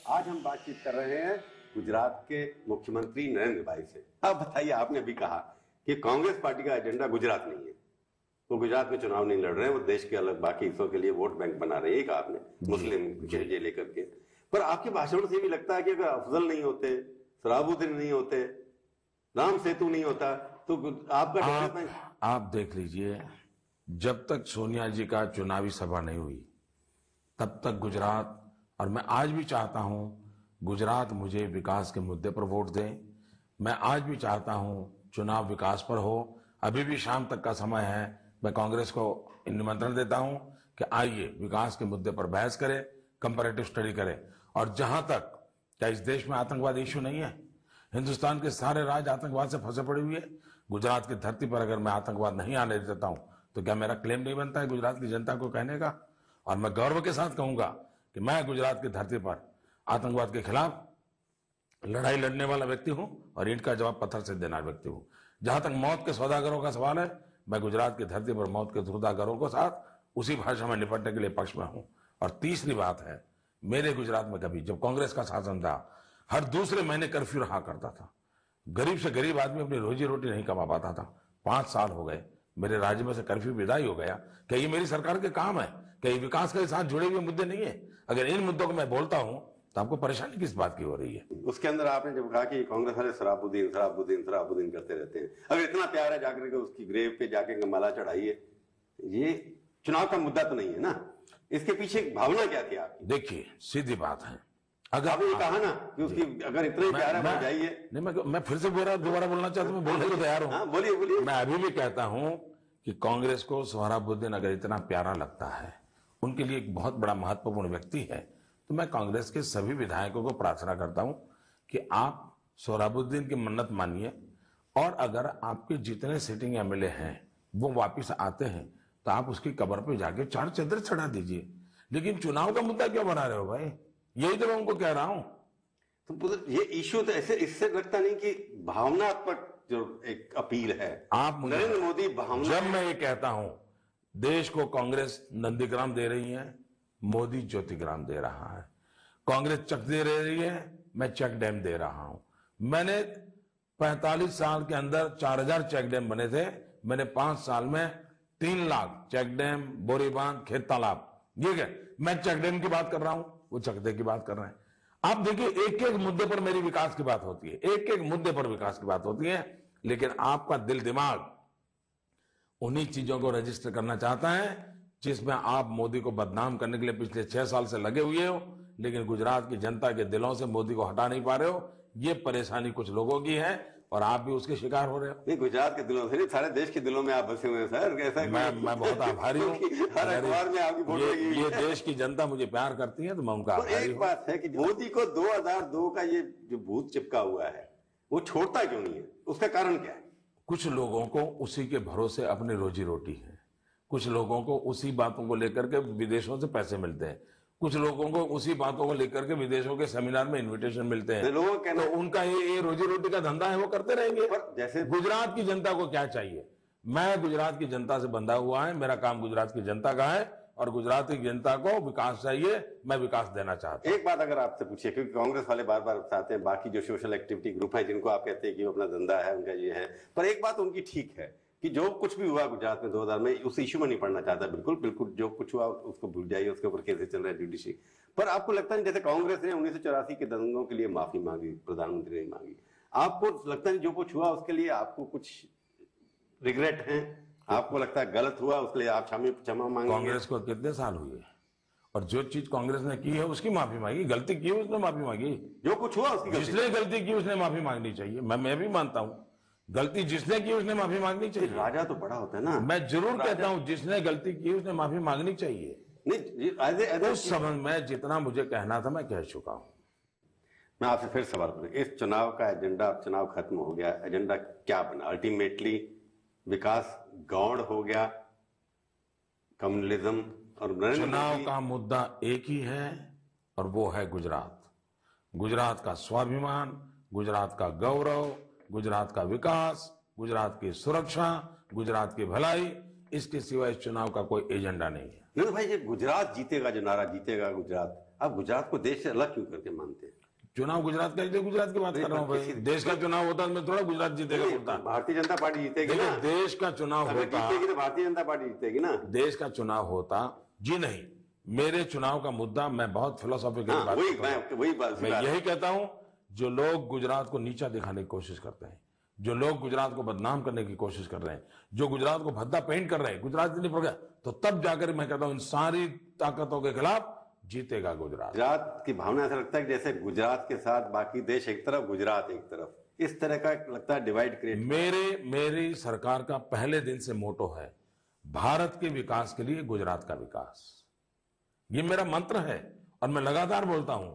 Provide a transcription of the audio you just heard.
आज हम बातचीत कर रहे हैं गुजरात के मुख्यमंत्री नरेंद्र भाई से। अब बताइए, आपने अभी कहा कि कांग्रेस पार्टी का एजेंडा गुजरात नहीं है, वो गुजरात में चुनाव नहीं लड़ रहे हैं, वो देश के अलग बाकी हिस्सों के लिए वोट बैंक बना रहे हैं, कहा आपने मुस्लिम के लेकर के। पर आपके भाषण से भी लगता है कि अगर अफजल नहीं होते, सराबुद्दीन नहीं होते, राम सेतु नहीं होता, तो आपका आप देख लीजिए, जब तक सोनिया जी का चुनावी सभा नहीं हुई तब तक गुजरात, और मैं आज भी चाहता हूं गुजरात मुझे विकास के मुद्दे पर वोट दें। मैं आज भी चाहता हूं चुनाव विकास पर हो। अभी भी शाम तक का समय है, मैं कांग्रेस को निमंत्रण देता हूं कि आइए विकास के मुद्दे पर बहस करें, कंपैरेटिव स्टडी करें। और जहां तक क्या इस देश में आतंकवाद इश्यू नहीं है? हिंदुस्तान के सारे राज्य आतंकवाद से फंसे पड़े हुए हैं। गुजरात की धरती पर अगर मैं आतंकवाद नहीं आने देता हूं तो क्या मेरा क्लेम नहीं बनता है गुजरात की जनता को कहने का? और मैं गौरव के साथ कहूंगा कि मैं गुजरात की धरती पर आतंकवाद के खिलाफ लड़ाई लड़ने वाला व्यक्ति हूं और ईंट का जवाब पत्थर से देना व्यक्ति हूं। जहां तक मौत के सौदागरों का सवाल है, मैं गुजरात की धरती पर मौत के सौदागरों के साथ उसी भाषा में निपटने के लिए पक्ष में हूं। और तीसरी बात है, मेरे गुजरात में कभी जब कांग्रेस का शासन था, हर दूसरे महीने कर्फ्यू रहा करता था। गरीब से गरीब आदमी अपनी रोजी रोटी नहीं कमा पाता था। 5 साल हो गए, मेरे राज्य में से कर्फ्यू विदाई हो गया। क्या ये मेरी सरकार के काम है? क्या ये विकास के साथ जुड़े हुए मुद्दे नहीं है? अगर इन मुद्दों को मैं बोलता हूं तो आपको परेशानी किस बात की हो रही है? उसके अंदर आपने जब कहा कि कांग्रेस वाले सराबुद्दीन सराबुद्दीन सराबुद्दीन करते रहते हैं, अगर इतना प्यार है जाकर के उसकी ग्रेव पे जाके माला चढ़ाइए, ये चुनाव का मुद्दा तो नहीं है ना? इसके पीछे भावना क्या थी आपकी? देखिए, सीधी बात है, अगर आपने ये कहा ना कि उसकी अगर इतना ही प्यार है जाइए। नहीं, मैं फिर से दोबारा बोलना चाहता हूं, मैं बोलने को तैयार हूं। बोलिए बोलिए। मैं अभी भी कहता हूं कि कांग्रेस को सोहराबुद्दीन अगर इतना प्यारा लगता है, उनके लिए एक बहुत बड़ा महत्वपूर्ण व्यक्ति है, तो मैं कांग्रेस के सभी विधायकों को प्रार्थना करता हूं कि आप सोहराबुद्दीन की मन्नत मानिए, और अगर आपके जितने सिटिंग एमएलए हैं वो वापिस आते हैं तो आप उसकी कब्र पे जाके 4 चादर चढ़ा दीजिए। लेकिन चुनाव का मुद्दा क्यों बना रहे हो भाई? यही तो मैं उनको कह रहा हूं। तो ये इश्यू तो ऐसे इससे लगता नहीं कि भावनात्मक जो एक अपील है आप नरेंद्र मोदी भावना। जब मैं ये कहता हूं देश को कांग्रेस नंदीग्राम दे रही है, मोदी ज्योतिग्राम दे रहा है। कांग्रेस चक दे रही है, मैं चेक डैम दे रहा हूं। मैंने 45 साल के अंदर 4000 चेक डैम बने थे, मैंने 5 साल में 3 लाख चेक डैम, बोरी बांध, खेत तालाब, ये क्या? मैं चेक डैम की बात कर रहा हूं, वो चकदे की बात कर रहे हैं। आप देखिए, एक एक मुद्दे पर मेरी विकास की बात होती है, एक एक मुद्दे पर विकास की बात होती है, लेकिन आपका दिल दिमाग उन्हीं चीजों को रजिस्टर करना चाहता है जिसमें आप मोदी को बदनाम करने के लिए पिछले 6 साल से लगे हुए हो, लेकिन गुजरात की जनता के दिलों से मोदी को हटा नहीं पा रहे हो। ये परेशानी कुछ लोगों की है और आप भी उसके शिकार हो रहे हो। नहीं, गुजरात के दिलों से नहीं, सारे देश के दिलों में आप बसे हुए हैं सर। कैसा मैं बहुत आभारी हूँ। हर अखबार में आपकी फोटो लगी हुई ये है। देश की जनता मुझे प्यार करती है तो मैं उनका आभारी हूँ। एक बात है कि मोदी को 2002 का ये जो भूत चिपका हुआ है वो छोड़ता क्यों नहीं है? उसका कारण क्या है? कुछ लोगों को उसी के भरोसे अपनी रोजी रोटी है, कुछ लोगों को उसी बातों को लेकर के विदेशों से पैसे मिलते हैं, कुछ लोगों को उसी बातों को लेकर के विदेशों के सेमिनार में इनविटेशन मिलते हैं। लोगों का तो उनका ये रोजी रोटी का धंधा है, वो करते रहेंगे। पर जैसे गुजरात की जनता को क्या चाहिए? मैं गुजरात की जनता से बंधा हुआ है, मेरा काम गुजरात की जनता का है और गुजरात की जनता को विकास चाहिए, मैं विकास देना चाहता हूं। एक बात अगर आपसे पूछिए, क्योंकि कांग्रेस वाले बार बार बताते हैं बाकी जो सोशल एक्टिविटी ग्रुप है जिनको आप कहते हैं कि वो अपना धंधा है, उनका ये है, पर एक बात उनकी ठीक है कि जो कुछ भी हुआ गुजरात में 2000 में, उस इश्यू में नहीं पढ़ना चाहता। बिल्कुल बिल्कुल, जो कुछ हुआ उसको भूल जाइए, उसके ऊपर केसेस चल रहे हैं जुडिशरी। पर आपको लगता नहीं जैसे कांग्रेस ने 1984 के दंगों के लिए माफी मांगी, प्रधानमंत्री ने मांगी, आपको लगता नहीं जो कुछ हुआ उसके लिए आपको कुछ रिग्रेट है? आपको लगता है गलत हुआ उसके लिए आप क्षमा मांगे? कांग्रेस को कितने साल हुए और जो चीज कांग्रेस ने की है उसकी माफी मांगी, गलती की उसने माफी मांगी, जो कुछ हुआ उसकी जिसने गलती की उसने माफी मांगनी चाहिए। मैं भी मानता हूं गलती जिसने की उसने माफी मांगनी चाहिए। राजा तो बड़ा होता है ना। मैं जरूर कहता हूं जिसने गलती की उसने माफी मांगनी चाहिए। नहीं, उस संबंध में जितना मुझे कहना था मैं कह चुका हूं। मैं आपसे फिर सवाल करूं, इस चुनाव का एजेंडा, अब चुनाव खत्म हो गया, एजेंडा क्या बना? अल्टीमेटली विकास गौड़ हो गया, कम्युनलिज्म और चुनाव का मुद्दा एक ही है और वो है गुजरात। गुजरात का स्वाभिमान, गुजरात का गौरव, गुजरात का विकास, गुजरात की सुरक्षा, गुजरात की भलाई, इसके सिवा इस चुनाव का कोई एजेंडा नहीं है। नहीं भाई, ये गुजरात जीतेगा जो नारा, जीतेगा गुजरात, आप गुजरात को देश से अलग क्यों करके मानते हैं? चुनाव गुजरात का, इसलिए गुजरात की बात कर रहा हूँ भाई। देश का चुनाव होता तो मैं थोड़ा गुजरात जीतेगा बोलता। भारतीय जनता पार्टी जीतेगी ना। देश का चुनाव अगर होता, जीतेगी तो भारतीय जनता पार्टी जीतेगी ना। देश का चुनाव होता जी नहीं, मेरे चुनाव का मुद्दा, मैं बहुत फिलोसॉफिकली बात करता हूं। मैं यही कहता हूं, जो लोग गुजरात को नीचा दिखाने की कोशिश करते हैं, जो लोग गुजरात को बदनाम करने की कोशिश कर रहे हैं, जो गुजरात को भद्दा पेंट कर रहे हैं, गुजरात नहीं पड़ गया तो तब जाकर मैं कहता हूं इन सारी ताकतों के खिलाफ जीतेगा गुजरात। गुजरात की भावना ऐसा लगता है कि जैसे गुजरात के साथ बाकी देश एक तरफ, गुजरात एक तरफ, इस तरह का लगता है डिवाइड क्रिएट। मेरी सरकार का पहले दिन से मोटो है, भारत के विकास के लिए गुजरात का विकास। ये मेरा मंत्र है और मैं लगातार बोलता हूं